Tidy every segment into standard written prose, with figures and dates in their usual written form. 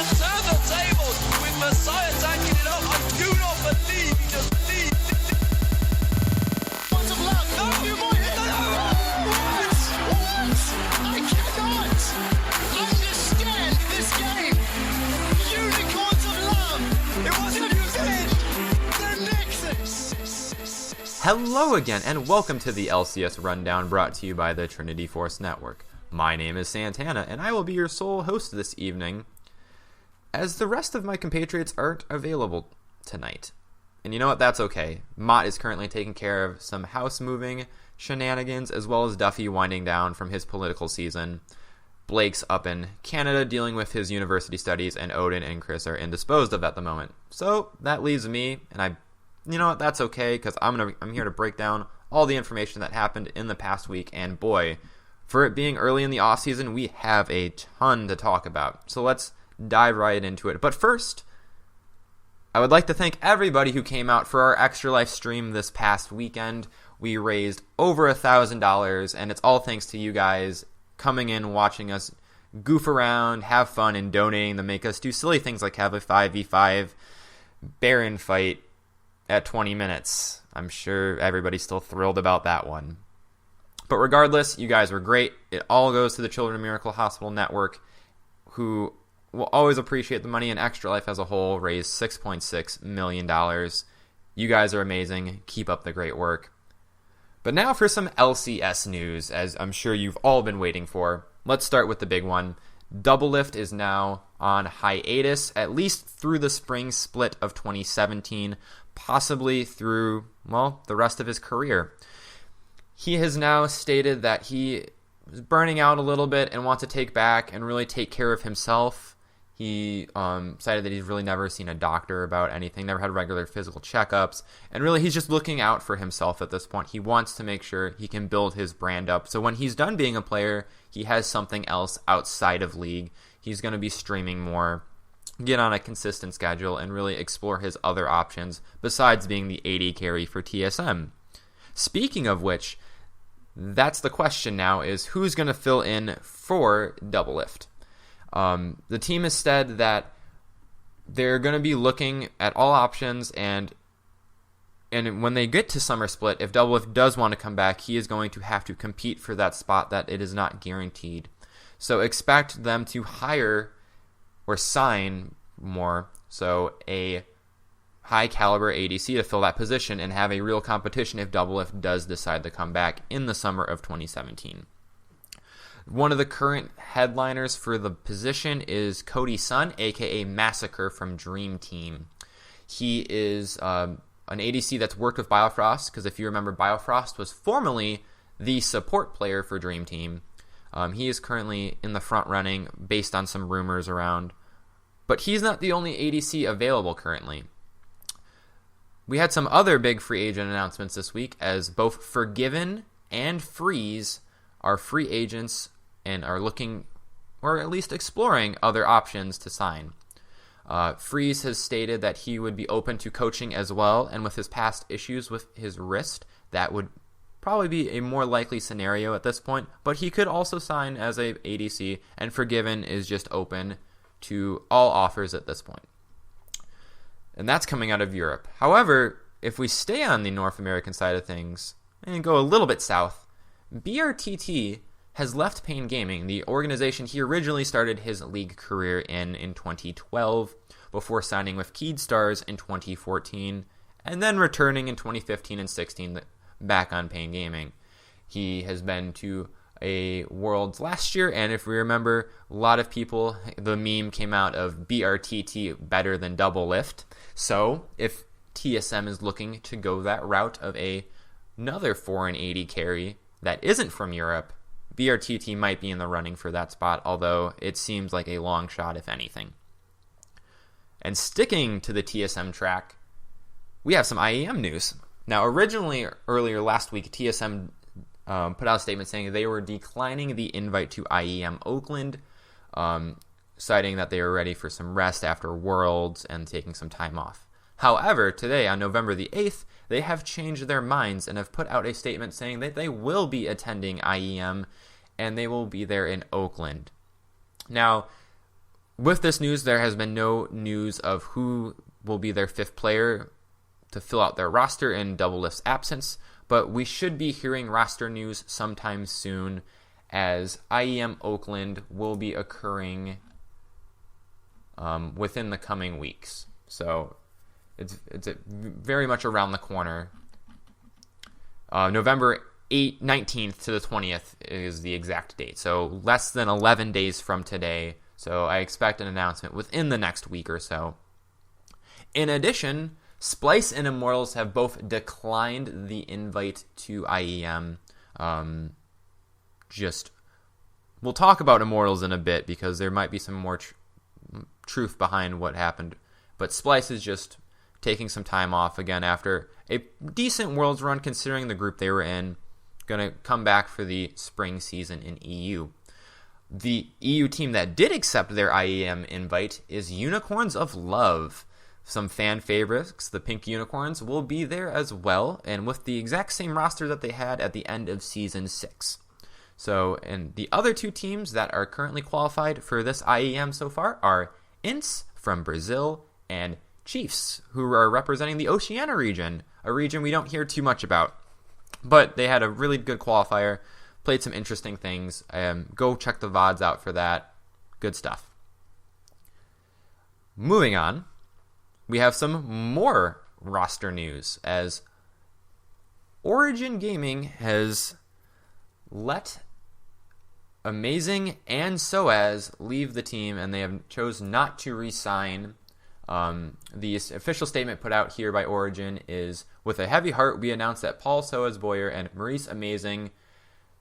to turn the tables with Messiah tanking it up. I do not believe he just leaves. What's of luck? No, you might hit the What? I cannot understand this game. Unicorns of love. It wasn't you did. The Nexus. Hello again, and welcome to the LCS Rundown, brought to you by the Trinity Force Network. My name is Santana, and I will be your sole host this evening, as the rest of my compatriots aren't available tonight. And you know what? That's okay. Mott is currently taking care of some house moving shenanigans, as well as Duffy winding down from his political season. Blake's up in Canada dealing with his university studies, and Odin and Chris are indisposed of at the moment. So that leaves me, and you know what? That's okay, because I'm here to break down all the information that happened in the past week, and boy, for it being early in the offseason, we have a ton to talk about. So let's dive right into it. But first, I would like to thank everybody who came out for our Extra Life stream this past weekend. We raised over $1,000, and it's all thanks to you guys coming in, watching us goof around, have fun, and donating to make us do silly things like have a 5v5 Baron fight at 20 minutes. I'm sure everybody's still thrilled about that one. But regardless, you guys were great. It all goes to the Children of Miracle Hospital Network, who will always appreciate the money, and Extra Life as a whole raised $6.6 million. You guys are amazing. Keep up the great work. But now for some LCS news, as I'm sure you've all been waiting for. Let's start with the big one. Doublelift is now on hiatus, at least through the spring split of 2017, possibly through, the rest of his career. He has now stated that he is burning out a little bit and wants to take back and really take care of himself. He cited that he's really never seen a doctor about anything, never had regular physical checkups, and really he's just looking out for himself at this point. He wants to make sure he can build his brand up. So when he's done being a player, he has something else outside of League. He's going to be streaming more, get on a consistent schedule, and really explore his other options besides being the AD carry for TSM. Speaking of which, that's the question now, is who's going to fill in for Doublelift? The team has said that they're going to be looking at all options, and when they get to Summer Split, if Doublelift does want to come back, he is going to have to compete for that spot that it is not guaranteed. So expect them to hire or sign more, so a high caliber ADC to fill that position and have a real competition if Doublelift does decide to come back in the summer of 2017. One of the current headliners for the position is Cody Sun, aka Massacre from Dream Team. He is an ADC that's worked with Biofrost, because if you remember, Biofrost was formerly the support player for Dream Team. He is currently in the front running based on some rumors around, but he's not the only ADC available currently. We had some other big free agent announcements this week, as both Forgiven and Freeze are free agents and are looking, or at least exploring, other options to sign. Freeze has stated that he would be open to coaching as well, and with his past issues with his wrist, that would probably be a more likely scenario at this point, but he could also sign as a ADC, and Forgiven is just open to all offers at this point. And that's coming out of Europe. However, if we stay on the North American side of things and go a little bit south, BRTT has left Pain Gaming, the organization he originally started his League career in 2012, before signing with Keydstars in 2014, and then returning in 2015 and 16 back on Pain Gaming. He has been to a Worlds last year, and if we remember, a lot of people, the meme came out of BRTT better than Doublelift. So if TSM is looking to go that route of another foreign AD carry that isn't from Europe, BRTT might be in the running for that spot, although it seems like a long shot if anything. And sticking to the TSM track, we have some IEM news. Now, originally, earlier last week, TSM put out a statement saying they were declining the invite to IEM Oakland, citing that they were ready for some rest after Worlds and taking some time off. However, today, on November the 8th, they have changed their minds and have put out a statement saying that they will be attending IEM, and they will be there in Oakland. Now, with this news, there has been no news of who will be their fifth player to fill out their roster in Doublelift's absence, but we should be hearing roster news sometime soon, as IEM Oakland will be occurring within the coming weeks. So it's very much around the corner. November 19th to the 20th is the exact date. So less than 11 days from today. So I expect an announcement within the next week or so. In addition, Splice and Immortals have both declined the invite to IEM. We'll talk about Immortals in a bit because there might be some more truth behind what happened. But Splice is just taking some time off again after a decent Worlds run considering the group they were in. Going to come back for the spring season in EU. The EU team that did accept their IEM invite is Unicorns of Love. Some fan favorites, the Pink Unicorns, will be there as well, and with the exact same roster that they had at the end of Season 6. So, and the other two teams that are currently qualified for this IEM so far are Ints from Brazil and Chiefs, who are representing the Oceania region, a region we don't hear too much about. But they had a really good qualifier, played some interesting things. Go check the VODs out for that. Good stuff. Moving on, we have some more roster news, as Origin Gaming has let Amazing and Soaz leave the team, and they have chosen not to re-sign. The official statement put out here by Origin is, with a heavy heart, we announce that Paul Soaz-Boyer and Maurice Amazing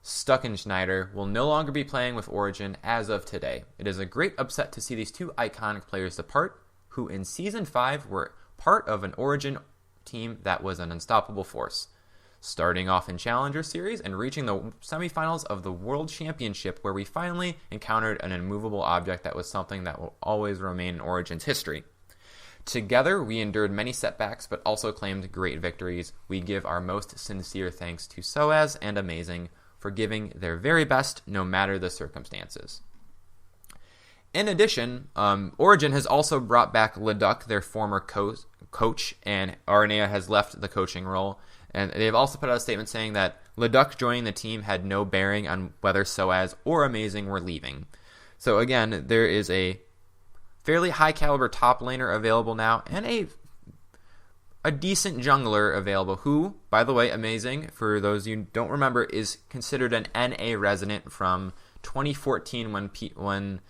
Stuckenschneider will no longer be playing with Origin as of today. It is a great upset to see these two iconic players depart, who in Season 5 were part of an Origin team that was an unstoppable force. Starting off in Challenger Series and reaching the semifinals of the World Championship, where we finally encountered an immovable object that was something that will always remain in Origin's history. Together, we endured many setbacks, but also claimed great victories. We give our most sincere thanks to Soaz and Amazing for giving their very best, no matter the circumstances. In addition, Origin has also brought back Leduc, their former coach, and Arnea has left the coaching role. And they've also put out a statement saying that Leduc joining the team had no bearing on whether Soaz or Amazing were leaving. So again, there is a fairly high-caliber top laner available now, and a decent jungler available, who, by the way, Amazing, for those you don't remember, is considered an NA resident from 2014 when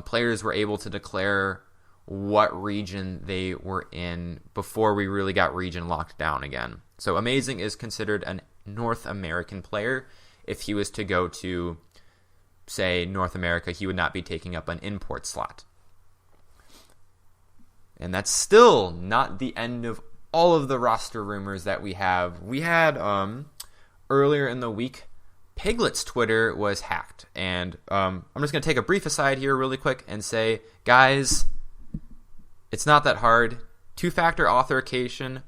players were able to declare what region they were in before we really got region locked down again. So Amazing is considered a North American player. If he was to go to, say, North America, he would not be taking up an import slot. And that's still not the end of all of the roster rumors that we have. We had, earlier in the week, Piglet's Twitter was hacked. And I'm just going to take a brief aside here really quick and say, guys, it's not that hard. Two-factor authorization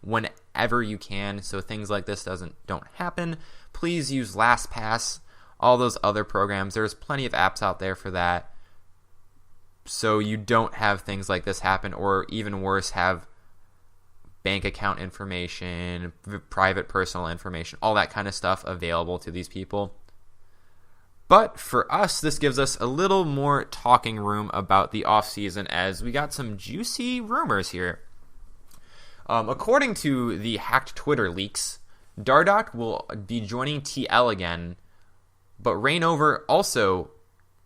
whenever you can, so things like this don't happen. Please use LastPass, all those other programs. There's plenty of apps out there for that, so you don't have things like this happen, or even worse, have bank account information, private personal information, all that kind of stuff available to these people. But for us, this gives us a little more talking room about the offseason, as we got some juicy rumors here. According to the hacked Twitter leaks, Dardoch will be joining TL again, but Reignover also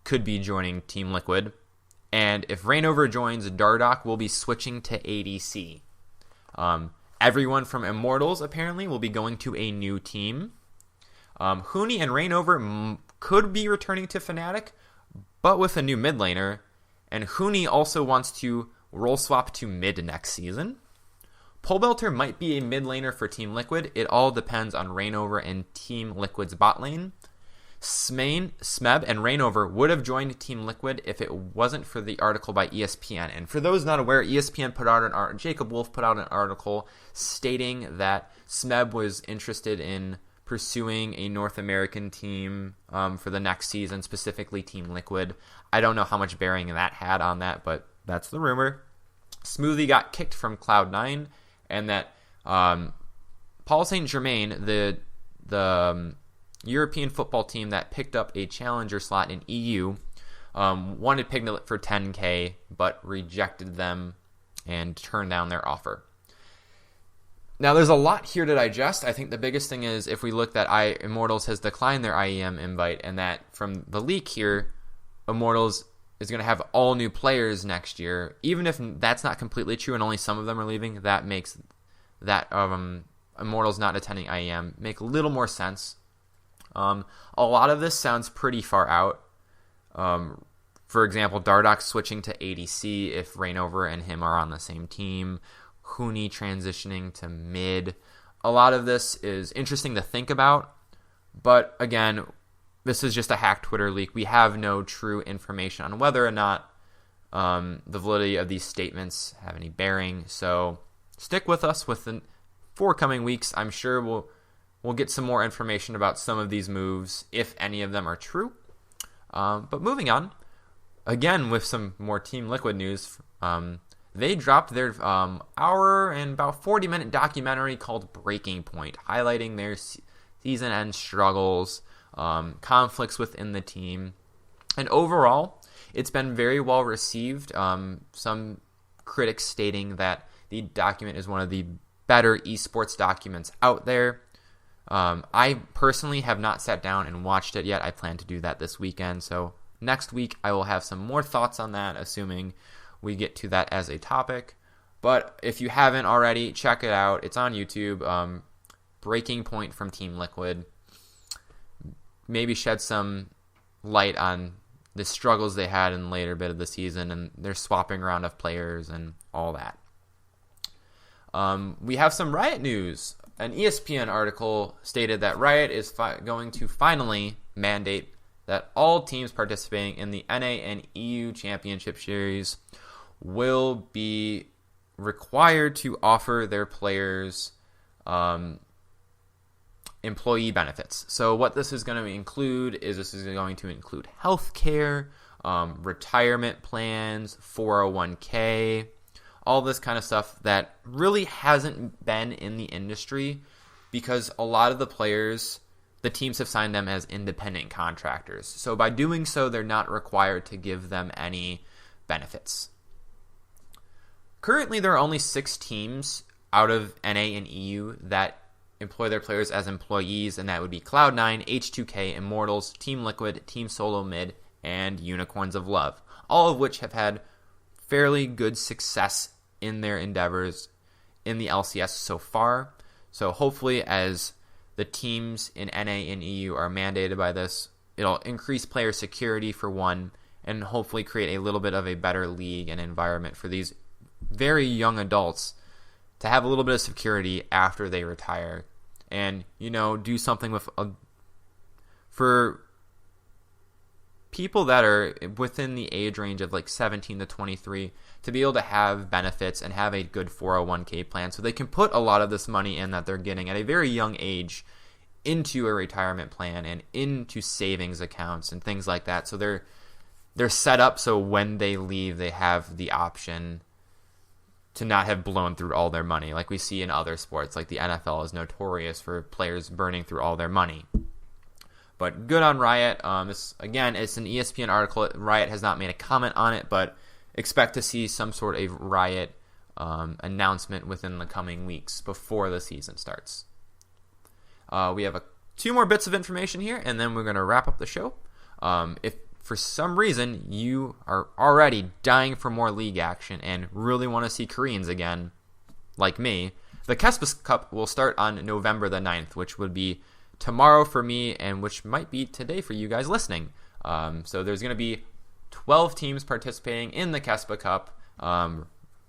could be joining Team Liquid. And if Reignover joins, Dardoch will be switching to ADC. Everyone from Immortals apparently will be going to a new team. Huni and Reignover could be returning to Fnatic, but with a new mid laner. And Huni also wants to role swap to mid next season. Polebelter might be a mid laner for Team Liquid. It all depends on Reignover and Team Liquid's bot lane. Smeb and Reignover would have joined Team Liquid if it wasn't for the article by ESPN. And for those not aware, ESPN put out Jacob Wolf put out an article stating that Smeb was interested in pursuing a North American team for the next season, specifically Team Liquid. I don't know how much bearing that had on that, but that's the rumor. Smoothie got kicked from Cloud9, and that Paul Saint-Germain, the European football team that picked up a challenger slot in EU, wanted Piglet for 10K, but rejected them and turned down their offer. Now, there's a lot here to digest. I think the biggest thing is if we look that Immortals has declined their IEM invite, and that from the leak here, Immortals is going to have all new players next year. Even if that's not completely true and only some of them are leaving, that makes that Immortals not attending IEM make a little more sense. A lot of this sounds pretty far out. For example, Dardoch switching to ADC if Reignover and him are on the same team. Huni transitioning to mid. A lot of this is interesting to think about, but again, this is just a hacked Twitter leak. We have no true information on whether or not the validity of these statements have any bearing. So stick with us with the forthcoming weeks. I'm sure we'll get some more information about some of these moves, if any of them are true. But moving on, again with some more Team Liquid news. They dropped their hour and about 40-minute documentary called Breaking Point, highlighting their season-end struggles, conflicts within the team. And overall, it's been very well received. Some critics stating that the document is one of the better esports documents out there. I personally have not sat down and watched it yet. I plan to do that this weekend. So next week, I will have some more thoughts on that, assuming we get to that as a topic. But if you haven't already, check it out. It's on YouTube. Breaking Point from Team Liquid. Maybe shed some light on the struggles they had in the later bit of the season and their swapping around of players and all that. We have some Riot news. An ESPN article stated that Riot is going to finally mandate that all teams participating in the NA and EU Championship Series will be required to offer their players employee benefits. So what this is going to include is healthcare, retirement plans, 401k, all this kind of stuff that really hasn't been in the industry because a lot of the players, the teams have signed them as independent contractors. So by doing so, they're not required to give them any benefits. Currently, there are only 6 teams out of NA and EU that employ their players as employees, and that would be Cloud9, H2K, Immortals, Team Liquid, Team Solo Mid, and Unicorns of Love, all of which have had fairly good success in their endeavors in the LCS so far. So hopefully, as the teams in NA and EU are mandated by this, it'll increase player security for one, and hopefully create a little bit of a better league and environment for these very young adults to have a little bit of security after they retire, and do something with for people that are within the age range of like 17 to 23 to be able to have benefits and have a good 401k plan, so they can put a lot of this money in that they're getting at a very young age into a retirement plan and into savings accounts and things like that. So they're set up so when they leave, they have the option to not have blown through all their money, like we see in other sports. Like the NFL is notorious for players burning through all their money. But good on Riot. This again, it's an ESPN article. Riot has not made a comment on it, but expect to see some sort of Riot announcement within the coming weeks before the season starts. We have 2 more bits of information here, and then we're going to wrap up the show. If for some reason you are already dying for more league action and really want to see Koreans again, like me, the Kespis Cup will start on November the 9th, which would be tomorrow for me, and which might be today for you guys listening. So there's going to be 12 teams participating in the Kespa Cup.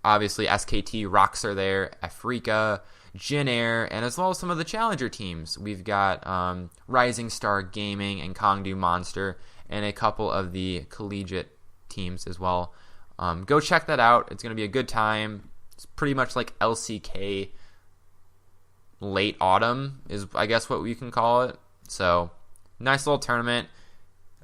Obviously, SKT Rocks are there, Africa, Jin Air, and as well as some of the challenger teams. We've got Rising Star Gaming and Kongdu Monster, and a couple of the collegiate teams as well. Go check that out. It's going to be a good time. It's pretty much like LCK late autumn is, I guess, what we can call it. So nice little tournament.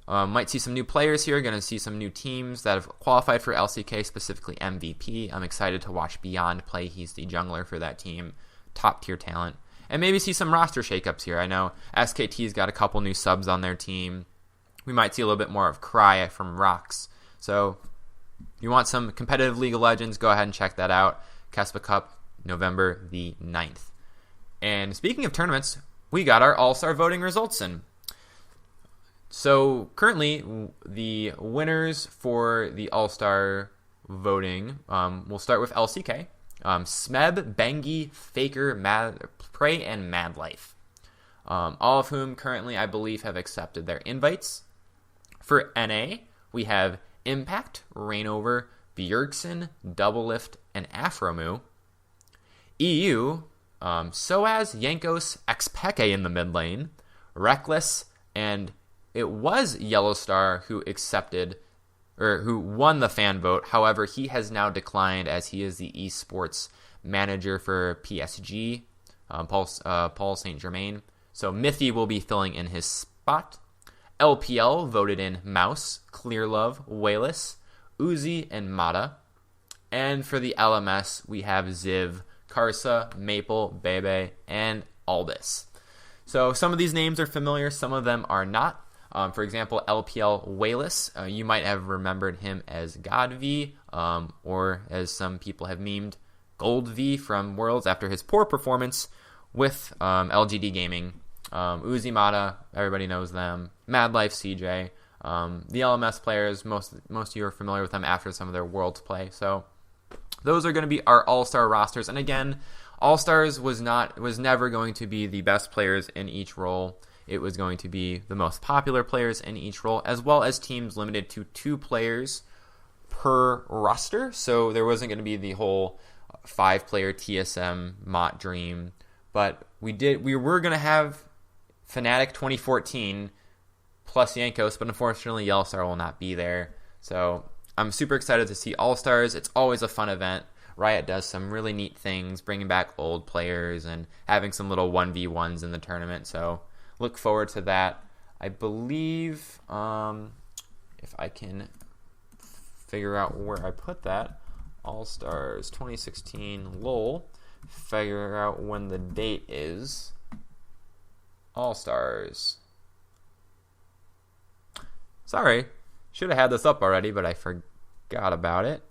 Might see some new players here. Going to see some new teams that have qualified for LCK, specifically MVP. I'm excited to watch Beyond play. He's the jungler for that team. Top tier talent. And maybe see some roster shakeups here. I know SKT's got a couple new subs on their team. We might see a little bit more of Cry from Rocks. So if you want some competitive League of Legends, go ahead and check that out. Kespa Cup, November the 9th. And speaking of tournaments, we got our All-Star voting results in. So currently, the winners for the All-Star voting, we'll start with LCK. Smeb, Bengi, Faker, Prey, and Madlife. All of whom currently, I believe, have accepted their invites. For NA, we have Impact, Rainover, Bjergsen, Doublelift, and Afromu. EU, Soaz, Yankos, Xpeke in the mid lane, Reckless, and it was Yellowstar who accepted, or who won the fan vote. However, he has now declined as he is the esports manager for PSG, Paul Saint Germain. So Mithy will be filling in his spot. LPL voted in Mouse, Clearlove, Wayless, Uzi, and Mata. And for the LMS, we have Ziv, Karsa, Maple, Bebe, and Albus. So some of these names are familiar, some of them are not. For example, LPL Wayless, you might have remembered him as God V, or as some people have memed, Gold V from Worlds after his poor performance with LGD Gaming. Uzi Mata, everybody knows them. Madlife CJ. The LMS players, most of you are familiar with them after some of their Worlds play. So those are going to be our All-Star rosters. And again, All-Stars was never going to be the best players in each role. It was going to be the most popular players in each role, as well as teams limited to 2 players per roster. So there wasn't going to be the whole 5-player TSM Mott Dream. But we were going to have Fnatic 2014 plus Yankos, but unfortunately Yellowstar will not be there. So I'm super excited to see All-Stars. It's always a fun event. Riot does some really neat things, bringing back old players and having some little 1v1s in the tournament. So look forward to that. I believe, if I can figure out where I put that, All-Stars 2016 LOL, figure out when the date is. All-Stars. Sorry, should have had this up already, but I forgot about it.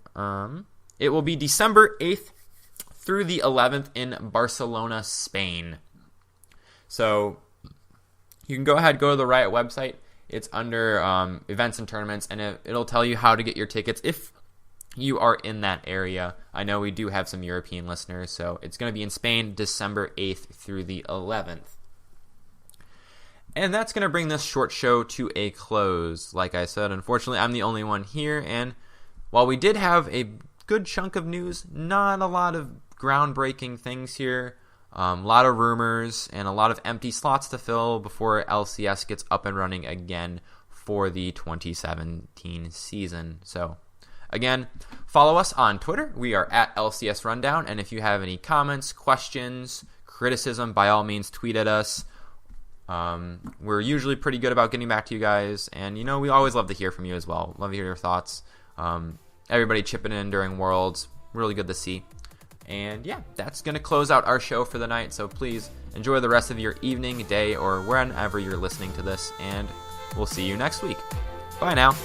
It will be December 8th through the 11th in Barcelona, Spain. So you can go to the Riot website. It's under events and tournaments, and it'll tell you how to get your tickets if you are in that area. I know we do have some European listeners, so it's going to be in Spain, December 8th through the 11th. And that's going to bring this short show to a close. Like I said, unfortunately, I'm the only one here, and while we did have a good chunk of news, not a lot of groundbreaking things here. A lot of rumors and a lot of empty slots to fill before LCS gets up and running again for the 2017 season. So, again, follow us on Twitter. We are at LCS Rundown, and if you have any comments, questions, criticism, by all means, tweet at us. We're usually pretty good about getting back to you guys, and we always love to hear from you as well. Love to hear your thoughts. Everybody chipping in during Worlds, really good to see. And yeah, that's going to close out our show for the night, so please enjoy the rest of your evening, day, or whenever you're listening to this, and we'll see you next week. Bye now.